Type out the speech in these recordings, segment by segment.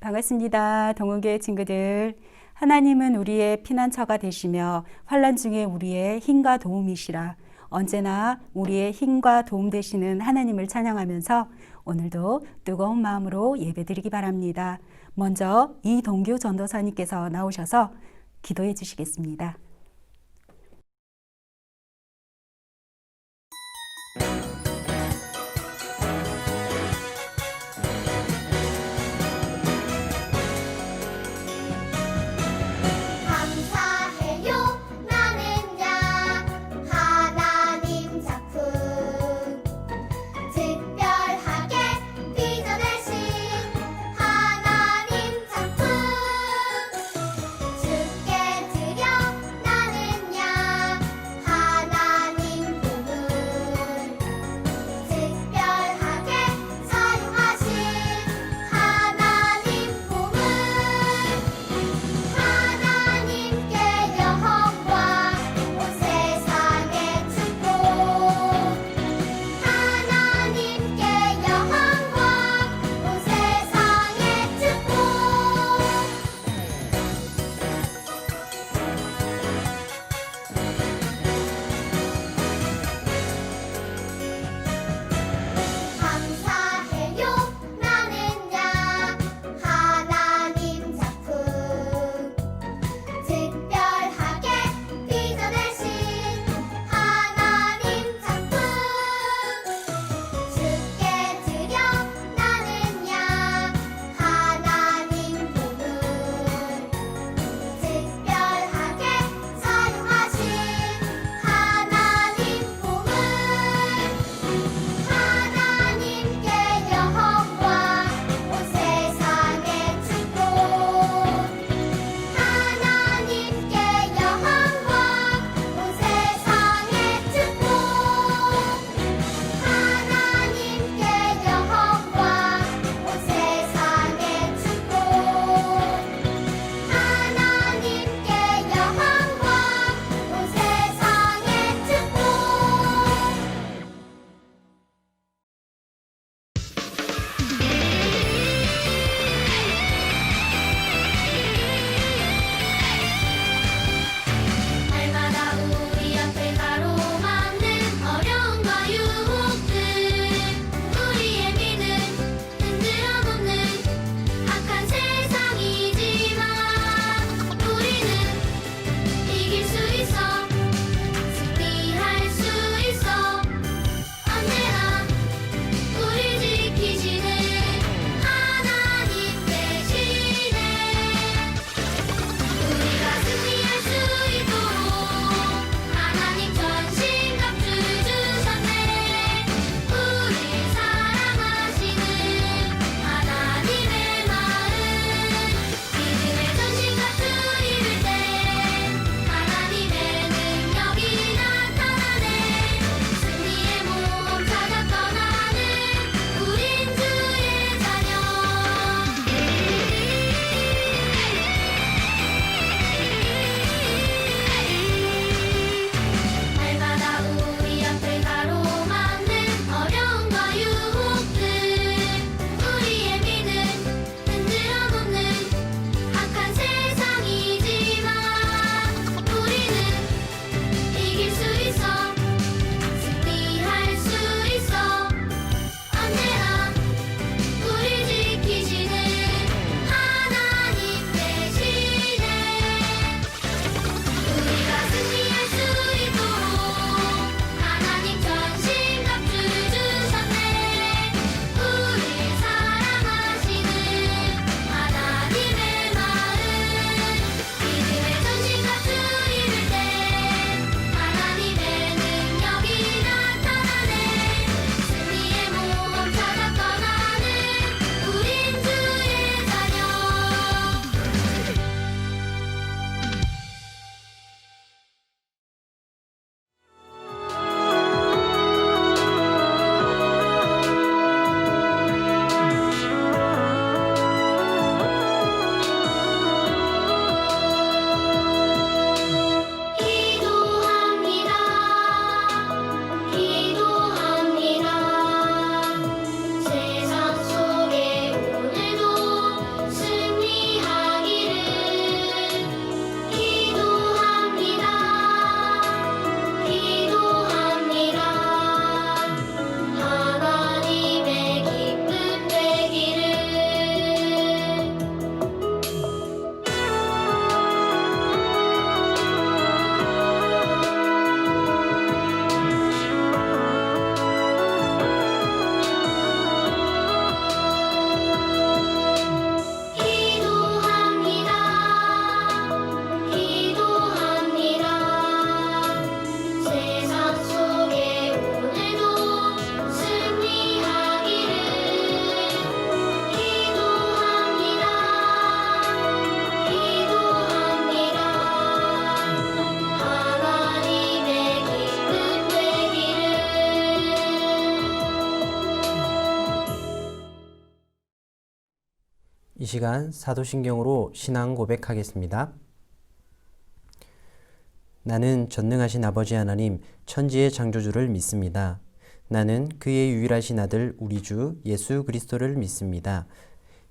반갑습니다. 동원교회 친구들. 하나님은 우리의 피난처가 되시며 환난 중에 우리의 힘과 도움이시라. 언제나 우리의 힘과 도움 되시는 하나님을 찬양하면서 오늘도 뜨거운 마음으로 예배드리기 바랍니다. 먼저 이동규 전도사님께서 나오셔서 기도해 주시겠습니다. 주께 드려 이 시간 사도신경으로 신앙 고백하겠습니다. 나는 전능하신 아버지 하나님 천지의 창조주를 믿습니다. 나는 그의 유일하신 아들 우리 주 예수 그리스도를 믿습니다.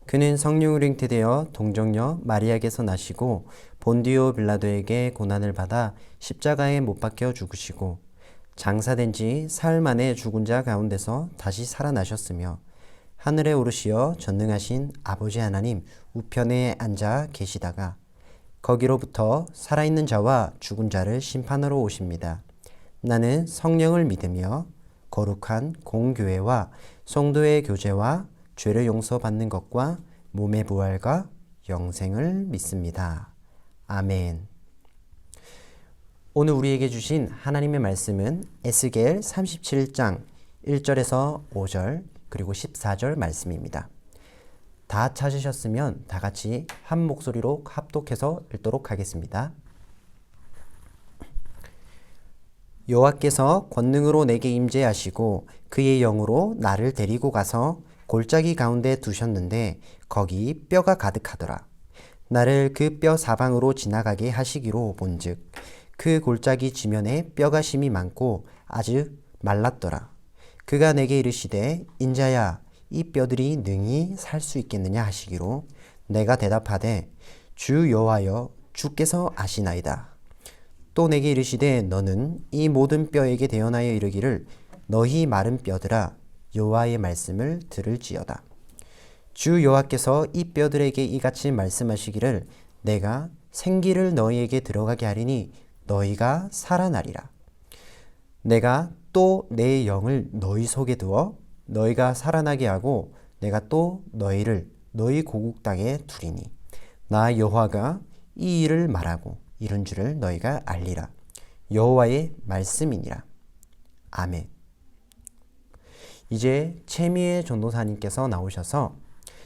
그는 성령으로 잉태되어 동정녀 마리아에게서 나시고 본디오 빌라도에게 고난을 받아 십자가에 못 박혀 죽으시고 장사된 지 사흘 만에 죽은 자 가운데서 다시 살아나셨으며 하늘에 오르시어 전능하신 아버지 하나님 우편에 앉아 계시다가 거기로부터 살아있는 자와 죽은 자를 심판하러 오십니다. 나는 성령을 믿으며 거룩한 공교회와 성도의 교제와 죄를 용서받는 것과 몸의 부활과 영생을 믿습니다. 아멘. 오늘 우리에게 주신 하나님의 말씀은 에스겔 37장 1절에서 5절 그리고 14절 말씀입니다. 다 찾으셨으면 다 같이 한 목소리로 합독해서 읽도록 하겠습니다. 여호와께서 권능으로 내게 임재하시고 그의 영으로 나를 데리고 가서 골짜기 가운데 두셨는데 거기 뼈가 가득하더라. 나를 그 뼈 사방으로 지나가게 하시기로 본즉 그 골짜기 지면에 뼈가 심이 많고 아주 말랐더라. 그가 내게 이르시되 인자야 이 뼈들이 능히 살 수 있겠느냐 하시기로 내가 대답하되 주 여호와여 주께서 아시나이다. 또 내게 이르시되 너는 이 모든 뼈에게 대언하여 이르기를 너희 마른 뼈들아 여호와의 말씀을 들을지어다. 주 여호와께서 이 뼈들에게 이같이 말씀하시기를 내가 생기를 너희에게 들어가게 하리니 너희가 살아나리라. 내가 또 내 영을 너희 속에 두어 너희가 살아나게 하고 내가 또 너희를 너희 고국 땅에 두리니 나 여호와가 이 일을 말하고 이룬 줄을 너희가 알리라. 여호와의 말씀이니라. 아멘. 이제 최미애 전도사님께서 나오셔서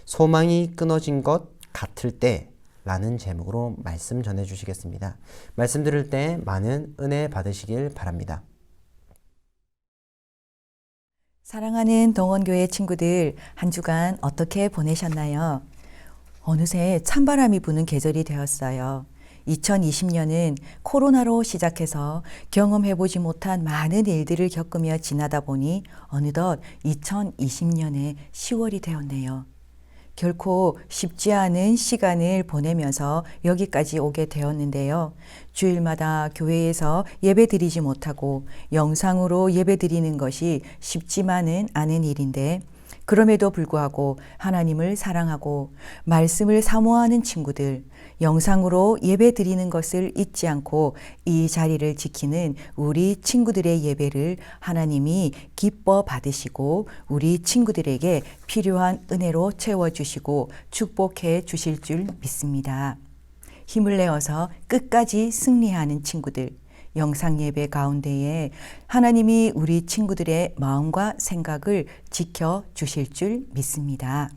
소망이 끊어진 것 같을 때 라는 제목으로 말씀 전해주시겠습니다. 말씀 들을 때 많은 은혜 받으시길 바랍니다. 사랑하는 동원교회 친구들, 한 주간 어떻게 보내셨나요? 어느새 찬바람이 부는 계절이 되었어요. 2020년은 코로나로 시작해서 경험해보지 못한 많은 일들을 겪으며 지나다 보니 어느덧 2020년의 10월이 되었네요. 결코 쉽지 않은 시간을 보내면서 여기까지 오게 되었는데요. 주일마다 교회에서 예배드리지 못하고 영상으로 예배드리는 것이 쉽지만은 않은 일인데 그럼에도 불구하고 하나님을 사랑하고 말씀을 사모하는 친구들, 영상으로 예배 드리는 것을 잊지 않고 이 자리를 지키는 우리 친구들의 예배를 하나님이 기뻐 받으시고 우리 친구들에게 필요한 은혜로 채워주시고 축복해 주실 줄 믿습니다. 힘을 내어서 끝까지 승리하는 친구들, 영상 예배 가운데에 하나님이 우리 친구들의 마음과 생각을 지켜 주실 줄 믿습니다.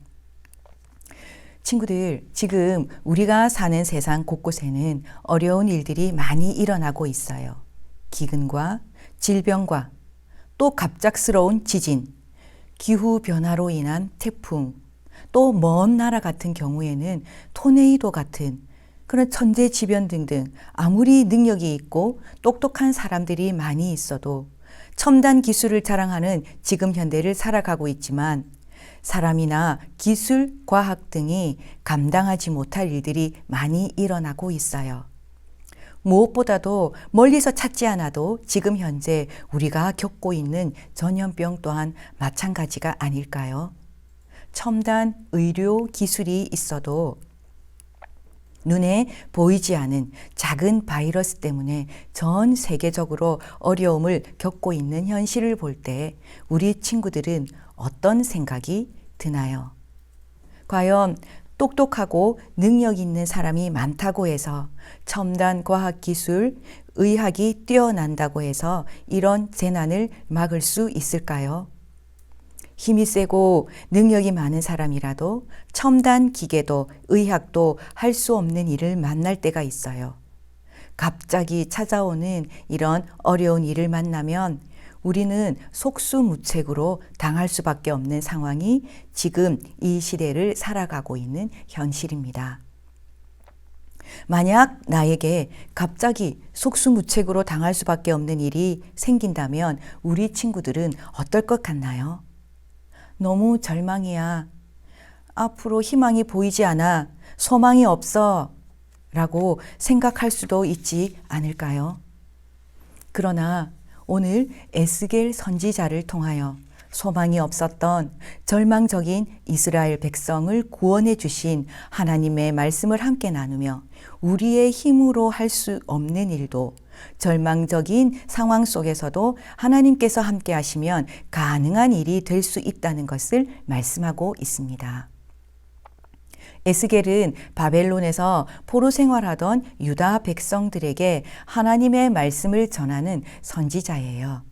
친구들, 지금 우리가 사는 세상 곳곳에는 어려운 일들이 많이 일어나고 있어요. 기근과 질병과 또 갑작스러운 지진, 기후변화로 인한 태풍, 또 먼 나라 같은 경우에는 토네이도 같은 그런 천재지변 등등 아무리 능력이 있고 똑똑한 사람들이 많이 있어도 첨단 기술을 자랑하는 지금 현대를 살아가고 있지만 사람이나 기술, 과학 등이 감당하지 못할 일들이 많이 일어나고 있어요. 무엇보다도 멀리서 찾지 않아도 지금 현재 우리가 겪고 있는 전염병 또한 마찬가지가 아닐까요? 첨단 의료 기술이 있어도 눈에 보이지 않은 작은 바이러스 때문에 전 세계적으로 어려움을 겪고 있는 현실을 볼 때 우리 친구들은 어떤 생각이 드나요? 과연 똑똑하고 능력 있는 사람이 많다고 해서 첨단 과학기술, 의학이 뛰어난다고 해서 이런 재난을 막을 수 있을까요? 힘이 세고 능력이 많은 사람이라도 첨단 기계도 의학도 할 수 없는 일을 만날 때가 있어요. 갑자기 찾아오는 이런 어려운 일을 만나면 우리는 속수무책으로 당할 수밖에 없는 상황이 지금 이 시대를 살아가고 있는 현실입니다. 만약 나에게 갑자기 속수무책으로 당할 수밖에 없는 일이 생긴다면 우리 친구들은 어떨 것 같나요? 너무 절망이야. 앞으로 희망이 보이지 않아. 소망이 없어. 라고 생각할 수도 있지 않을까요? 그러나 오늘 에스겔 선지자를 통하여 소망이 없었던 절망적인 이스라엘 백성을 구원해 주신 하나님의 말씀을 함께 나누며 우리의 힘으로 할 수 없는 일도 절망적인 상황 속에서도 하나님께서 함께 하시면 가능한 일이 될 수 있다는 것을 말씀하고 있습니다. 에스겔은 바벨론에서 포로 생활하던 유다 백성들에게 하나님의 말씀을 전하는 선지자예요.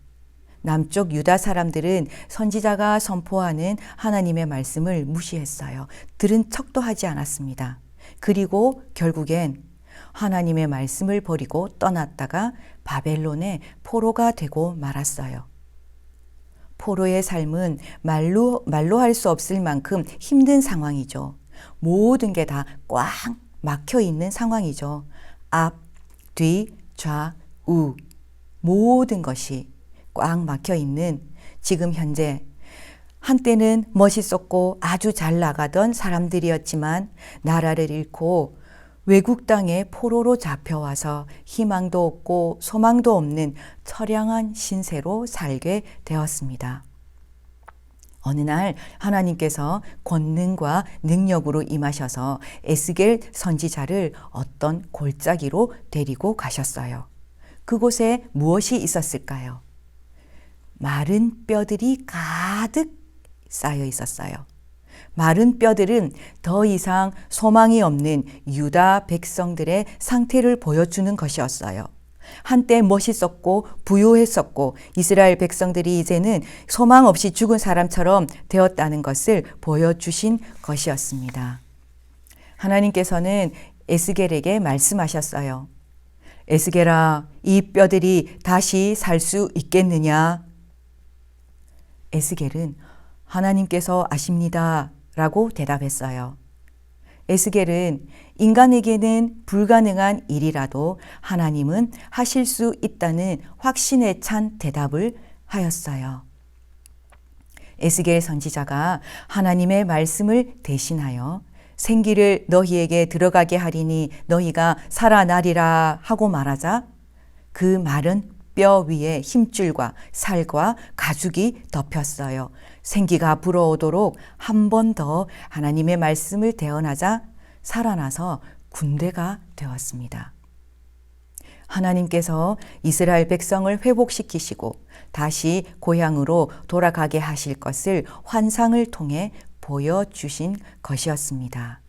남쪽 유다 사람들은 선지자가 선포하는 하나님의 말씀을 무시했어요. 들은 척도 하지 않았습니다. 그리고 결국엔 하나님의 말씀을 버리고 떠났다가 바벨론의 포로가 되고 말았어요. 포로의 삶은 말로 할 수 없을 만큼 힘든 상황이죠. 모든 게 다 꽉 막혀 있는 상황이죠. 앞, 뒤, 좌, 우 모든 것이 꽉 막혀 있는 지금 현재 한때는 멋있었고 아주 잘 나가던 사람들이었지만 나라를 잃고 외국 땅에 포로로 잡혀와서 희망도 없고 소망도 없는 처량한 신세로 살게 되었습니다. 어느 날 하나님께서 권능과 능력으로 임하셔서 에스겔 선지자를 어떤 골짜기로 데리고 가셨어요. 그곳에 무엇이 있었을까요? 마른 뼈들이 가득 쌓여 있었어요. 마른 뼈들은 더 이상 소망이 없는 유다 백성들의 상태를 보여주는 것이었어요. 한때 멋있었고 부유했었고 이스라엘 백성들이 이제는 소망 없이 죽은 사람처럼 되었다는 것을 보여주신 것이었습니다. 하나님께서는 에스겔에게 말씀하셨어요. 에스겔아, 이 뼈들이 다시 살 수 있겠느냐? 에스겔은 하나님께서 아십니다 라고 대답했어요. 에스겔은 인간에게는 불가능한 일이라도 하나님은 하실 수 있다는 확신에 찬 대답을 하였어요. 에스겔 선지자가 하나님의 말씀을 대신하여 생기를 너희에게 들어가게 하리니 너희가 살아나리라 하고 말하자 그 말은 뼈 위에 힘줄과 살과 가죽이 덮였어요. 생기가 불어오도록 한 번 더 하나님의 말씀을 대언하자 살아나서 군대가 되었습니다. 하나님께서 이스라엘 백성을 회복시키시고 다시 고향으로 돌아가게 하실 것을 환상을 통해 보여주신 것이었습니다.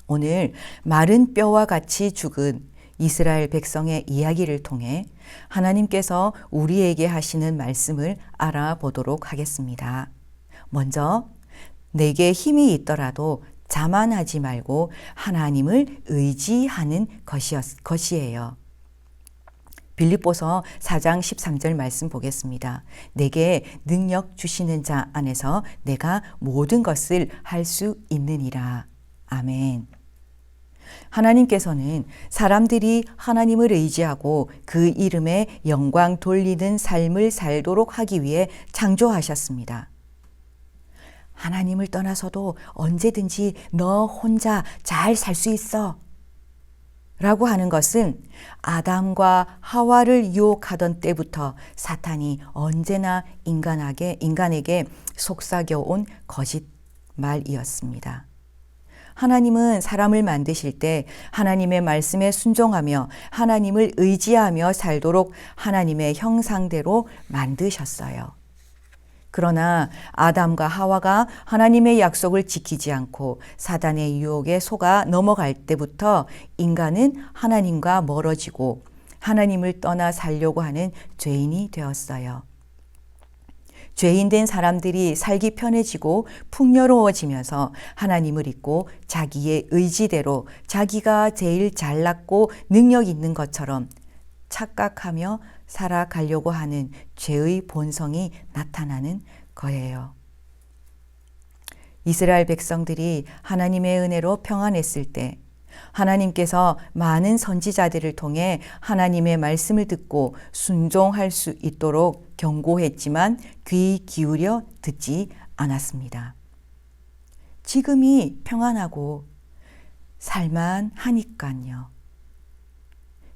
오늘 마른 뼈와 같이 죽은 이스라엘 백성의 이야기를 통해 하나님께서 우리에게 하시는 말씀을 알아보도록 하겠습니다. 먼저 내게 힘이 있더라도 자만하지 말고 하나님을 의지하는 것이에요. 빌립보서 4장 13절 말씀 보겠습니다. 내게 능력 주시는 자 안에서 내가 모든 것을 할 수 있느니라. 아멘. 하나님께서는 사람들이 하나님을 의지하고 그 이름에 영광 돌리는 삶을 살도록 하기 위해 창조하셨습니다. 하나님을 떠나서도 언제든지 너 혼자 잘 살 수 있어 라고 하는 것은 아담과 하와를 유혹하던 때부터 사탄이 언제나 인간에게 속삭여온 거짓말이었습니다. 하나님은 사람을 만드실 때 하나님의 말씀에 순종하며 하나님을 의지하며 살도록 하나님의 형상대로 만드셨어요. 그러나 아담과 하와가 하나님의 약속을 지키지 않고 사단의 유혹에 속아 넘어갈 때부터 인간은 하나님과 멀어지고 하나님을 떠나 살려고 하는 죄인이 되었어요. 죄인된 사람들이 살기 편해지고 풍요로워지면서 하나님을 잊고 자기의 의지대로 자기가 제일 잘났고 능력 있는 것처럼 착각하며 살아가려고 하는 죄의 본성이 나타나는 거예요. 이스라엘 백성들이 하나님의 은혜로 평안했을 때 하나님께서 많은 선지자들을 통해 하나님의 말씀을 듣고 순종할 수 있도록 경고했지만 귀 기울여 듣지 않았습니다. 지금이 평안하고 살만하니까요.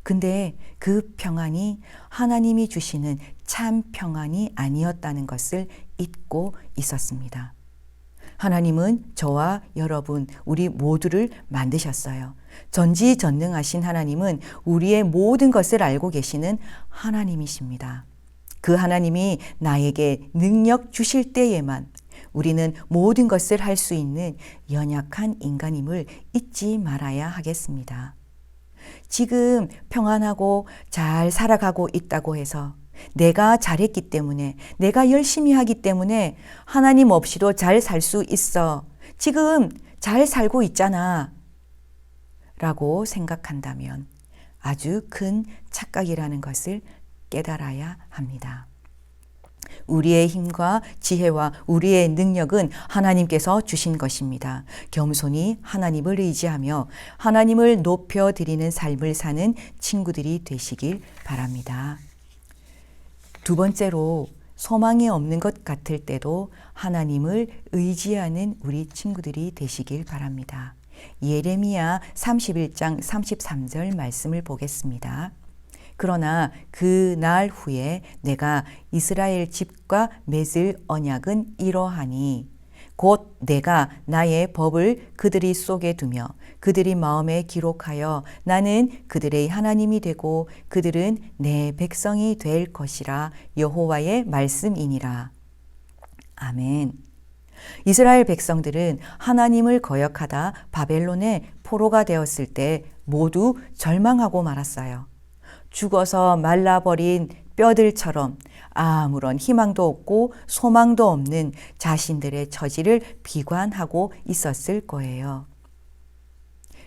근데 그 평안이 하나님이 주시는 참 평안이 아니었다는 것을 잊고 있었습니다. 하나님은 저와 여러분, 우리 모두를 만드셨어요. 전지전능하신 하나님은 우리의 모든 것을 알고 계시는 하나님이십니다. 그 하나님이 나에게 능력 주실 때에만 우리는 모든 것을 할 수 있는 연약한 인간임을 잊지 말아야 하겠습니다. 지금 평안하고 잘 살아가고 있다고 해서 내가 잘했기 때문에, 내가 열심히 하기 때문에 하나님 없이도 잘 살 수 있어. 지금 잘 살고 있잖아. 라고 생각한다면 아주 큰 착각이라는 것을 깨달아야 합니다. 우리의 힘과 지혜와 우리의 능력은 하나님께서 주신 것입니다. 겸손히 하나님을 의지하며 하나님을 높여드리는 삶을 사는 친구들이 되시길 바랍니다. 두 번째로, 소망이 없는 것 같을 때도 하나님을 의지하는 우리 친구들이 되시길 바랍니다. 예레미야 31장 33절 말씀을 보겠습니다. 그러나 그 날 후에 내가 이스라엘 집과 맺을 언약은 이러하니 곧 내가 나의 법을 그들이 속에 두며 그들이 마음에 기록하여 나는 그들의 하나님이 되고 그들은 내 백성이 될 것이라. 여호와의 말씀이니라. 아멘. 이스라엘 백성들은 하나님을 거역하다 바벨론의 포로가 되었을 때 모두 절망하고 말았어요. 죽어서 말라버린 뼈들처럼 아무런 희망도 없고 소망도 없는 자신들의 처지를 비관하고 있었을 거예요.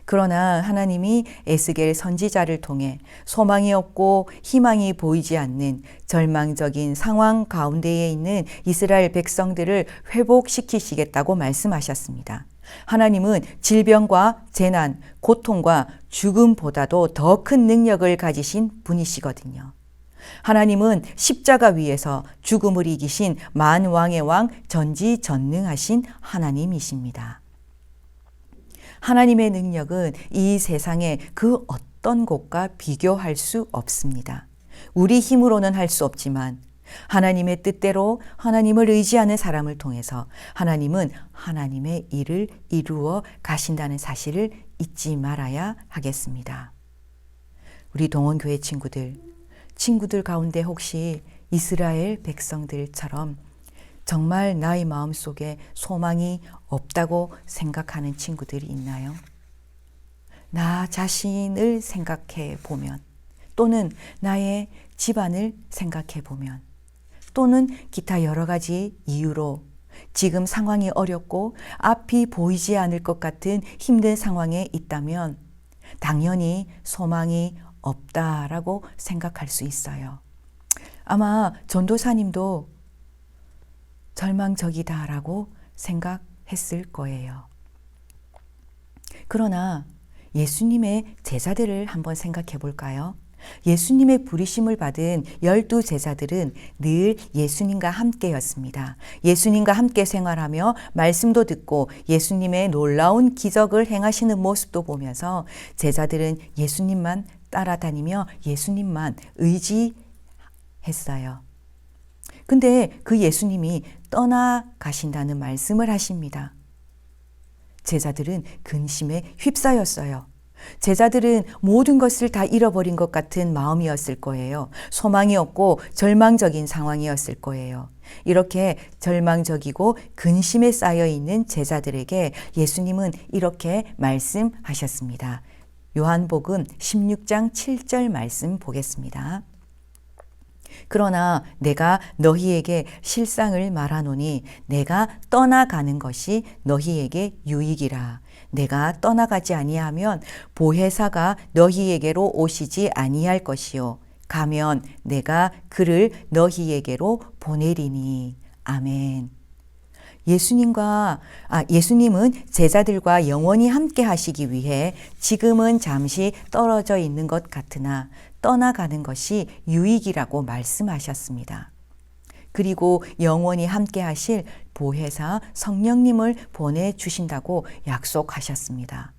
그러나 하나님이 에스겔 선지자를 통해 소망이 없고 희망이 보이지 않는 절망적인 상황 가운데에 있는 이스라엘 백성들을 회복시키시겠다고 말씀하셨습니다. 하나님은 질병과 재난, 고통과 죽음보다도 더 큰 능력을 가지신 분이시거든요. 하나님은 십자가 위에서 죽음을 이기신 만왕의 왕, 전지전능하신 하나님이십니다. 하나님의 능력은 이 세상의 그 어떤 곳과 비교할 수 없습니다. 우리 힘으로는 할 수 없지만 하나님의 뜻대로 하나님을 의지하는 사람을 통해서 하나님은 하나님의 일을 이루어 가신다는 사실을 잊지 말아야 하겠습니다. 우리 동원교회 친구들 가운데 혹시 이스라엘 백성들처럼 정말 나의 마음속에 소망이 없다고 생각하는 친구들이 있나요? 나 자신을 생각해 보면, 또는 나의 집안을 생각해 보면, 또는 기타 여러 가지 이유로 지금 상황이 어렵고 앞이 보이지 않을 것 같은 힘든 상황에 있다면 당연히 소망이 없다라고 생각할 수 있어요. 아마 전도사님도 절망적이다라고 생각했을 거예요. 그러나 예수님의 제자들을 한번 생각해 볼까요? 예수님의 부르심을 받은 12 제자들은 늘 예수님과 함께였습니다. 예수님과 함께 생활하며 말씀도 듣고 예수님의 놀라운 기적을 행하시는 모습도 보면서 제자들은 예수님만 따라다니며 예수님만 의지했어요. 근데 그 예수님이 떠나가신다는 말씀을 하십니다. 제자들은 근심에 휩싸였어요. 제자들은 모든 것을 다 잃어버린 것 같은 마음이었을 거예요. 소망이 없고 절망적인 상황이었을 거예요. 이렇게 절망적이고 근심에 쌓여 있는 제자들에게 예수님은 이렇게 말씀하셨습니다. 요한복음 16장 7절 말씀 보겠습니다. 그러나 내가 너희에게 실상을 말하노니 내가 떠나가는 것이 너희에게 유익이라. 내가 떠나가지 아니하면 보혜사가 너희에게로 오시지 아니할 것이요. 가면 내가 그를 너희에게로 보내리니. 아멘. 예수님은 제자들과 영원히 함께 하시기 위해 지금은 잠시 떨어져 있는 것 같으나 떠나가는 것이 유익이라고 말씀하셨습니다. 그리고 영원히 함께 하실 보혜사 성령님을 보내주신다고 약속하셨습니다.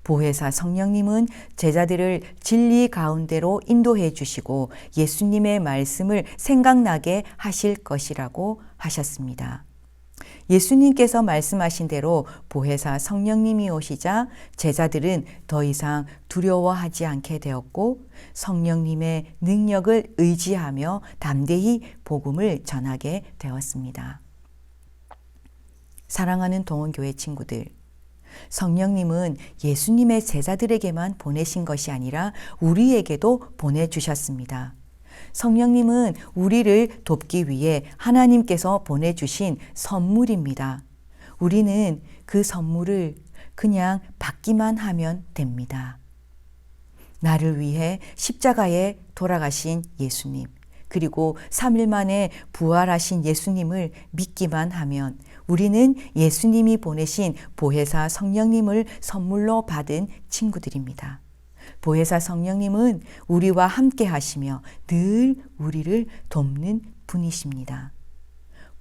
보혜사 성령님은 제자들을 진리 가운데로 인도해 주시고 예수님의 말씀을 생각나게 하실 것이라고 하셨습니다. 예수님께서 말씀하신 대로 보혜사 성령님이 오시자 제자들은 더 이상 두려워하지 않게 되었고 성령님의 능력을 의지하며 담대히 복음을 전하게 되었습니다. 사랑하는 동원교회 친구들, 성령님은 예수님의 제자들에게만 보내신 것이 아니라 우리에게도 보내주셨습니다. 성령님은 우리를 돕기 위해 하나님께서 보내주신 선물입니다. 우리는 그 선물을 그냥 받기만 하면 됩니다. 나를 위해 십자가에 돌아가신 예수님, 그리고 3일 만에 부활하신 예수님을 믿기만 하면 우리는 예수님이 보내신 보혜사 성령님을 선물로 받은 친구들입니다. 보혜사 성령님은 우리와 함께 하시며 늘 우리를 돕는 분이십니다.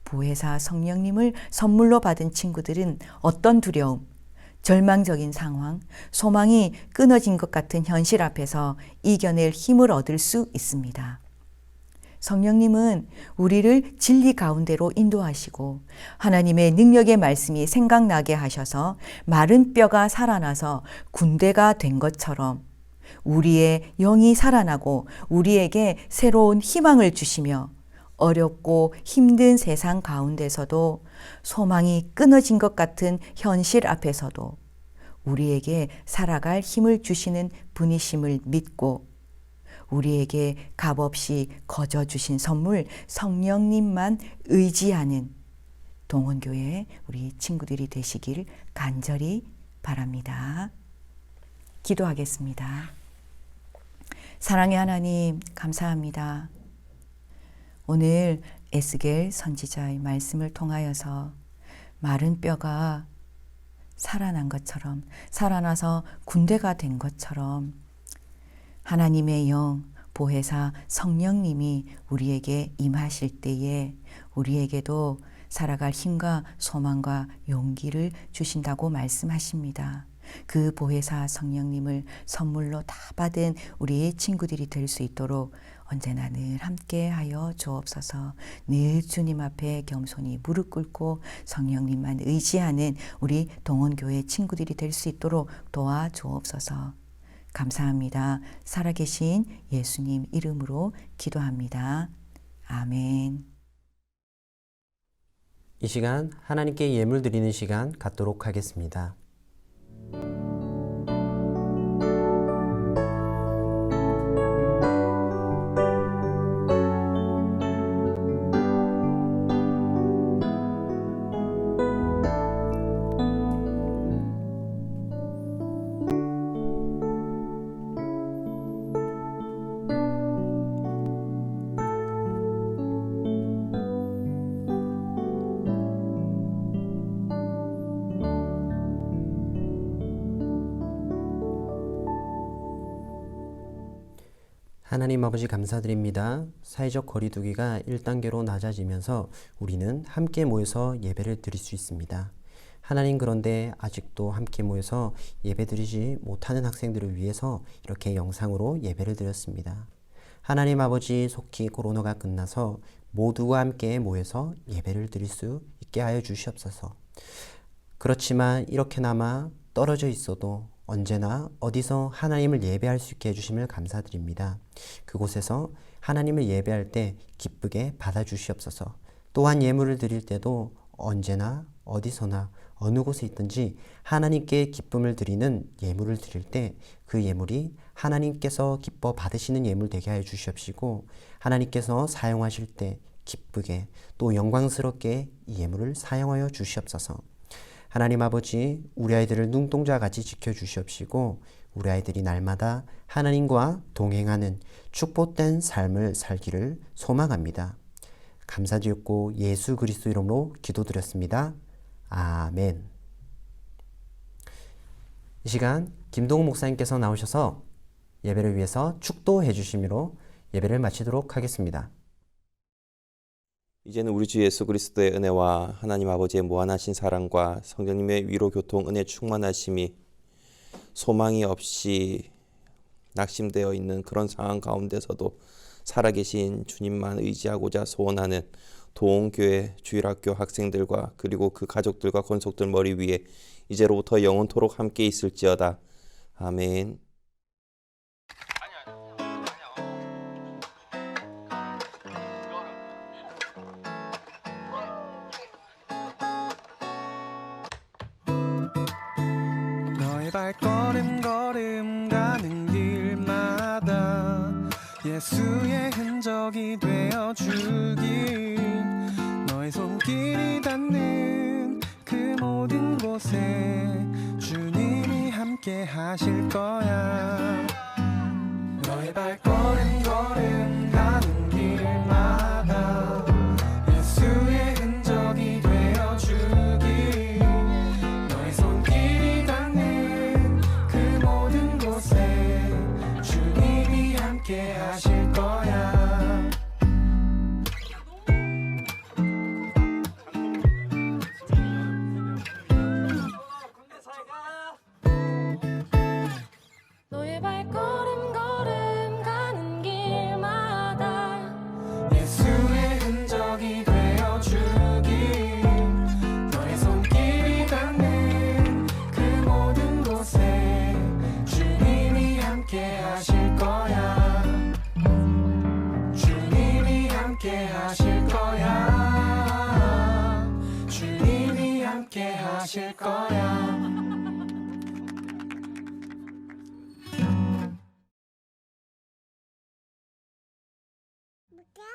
보혜사 성령님을 선물로 받은 친구들은 어떤 두려움, 절망적인 상황, 소망이 끊어진 것 같은 현실 앞에서 이겨낼 힘을 얻을 수 있습니다. 성령님은 우리를 진리 가운데로 인도하시고 하나님의 능력의 말씀이 생각나게 하셔서 마른 뼈가 살아나서 군대가 된 것처럼 우리의 영이 살아나고 우리에게 새로운 희망을 주시며 어렵고 힘든 세상 가운데서도 소망이 끊어진 것 같은 현실 앞에서도 우리에게 살아갈 힘을 주시는 분이심을 믿고 우리에게 값없이 거저 주신 선물 성령님만 의지하는 동원교회 우리 친구들이 되시길 간절히 바랍니다. 기도하겠습니다. 사랑의 하나님, 감사합니다. 오늘 에스겔 선지자의 말씀을 통하여서 마른 뼈가 살아난 것처럼, 살아나서 군대가 된 것처럼 하나님의 영, 보혜사 성령님이 우리에게 임하실 때에 우리에게도 살아갈 힘과 소망과 용기를 주신다고 말씀하십니다. 그 보혜사 성령님을 선물로 다 받은 우리 친구들이 될 수 있도록 언제나 늘 함께하여 주옵소서. 늘 주님 앞에 겸손히 무릎 꿇고 성령님만 의지하는 우리 동원교회 친구들이 될 수 있도록 도와주옵소서. 감사합니다. 살아계신 예수님 이름으로 기도합니다. 아멘. 이 시간 하나님께 예물 드리는 시간 갖도록 하겠습니다. 하나님 아버지 감사드립니다. 사회적 거리두기가 1단계로 낮아지면서 우리는 함께 모여서 예배를 드릴 수 있습니다. 하나님, 그런데 아직도 함께 모여서 예배 드리지 못하는 학생들을 위해서 이렇게 영상으로 예배를 드렸습니다. 하나님 아버지, 속히 코로나가 끝나서 모두와 함께 모여서 예배를 드릴 수 있게 하여 주시옵소서. 그렇지만 이렇게나마 떨어져 있어도 언제나 어디서 하나님을 예배할 수 있게 해주심을 감사드립니다. 그곳에서 하나님을 예배할 때 기쁘게 받아주시옵소서. 또한 예물을 드릴 때도 언제나 어디서나 어느 곳에 있든지 하나님께 기쁨을 드리는 예물을 드릴 때 그 예물이 하나님께서 기뻐 받으시는 예물 되게 하여 주시옵시고, 하나님께서 사용하실 때 기쁘게 또 영광스럽게 이 예물을 사용하여 주시옵소서. 하나님 아버지, 우리 아이들을 눈동자같이 지켜주시옵시고 우리 아이들이 날마다 하나님과 동행하는 축복된 삶을 살기를 소망합니다. 감사드렸고 예수 그리스도 이름으로 기도드렸습니다. 아멘. 이 시간 김동욱 목사님께서 나오셔서 예배를 위해서 축도해 주심으로 예배를 마치도록 하겠습니다. 이제는 우리 주 예수 그리스도의 은혜와 하나님 아버지의 무한하신 사랑과 성령님의 위로 교통 은혜 충만하심이 소망이 없이 낙심되어 있는 그런 상황 가운데서도 살아계신 주님만 의지하고자 소원하는 도원교회 주일학교 학생들과 그리고 그 가족들과 권속들 머리 위에 이제로부터 영원토록 함께 있을지어다. 아멘. 너의 발걸음 걸음 가는 길마다 예수의 흔적이 되어주길 너의 손길이 닿는 그 모든 곳에 주님이 함께 하실 거야. 너의 발걸음 걸음 가는 길마다 예수의 흔적이 되어주길 너의 손길이 닿는 그 모든 곳에 주님이 함께 하실 거야. 너의 발걸음 걸음 가는 길마다 예수의 흔적이 되어주길 너의 손길이 닿는 그 모든 곳에 주님이 함께 하실 거야. 주님이 함께 하실 거야. 주님이 함께 하실 거야. 뭐야?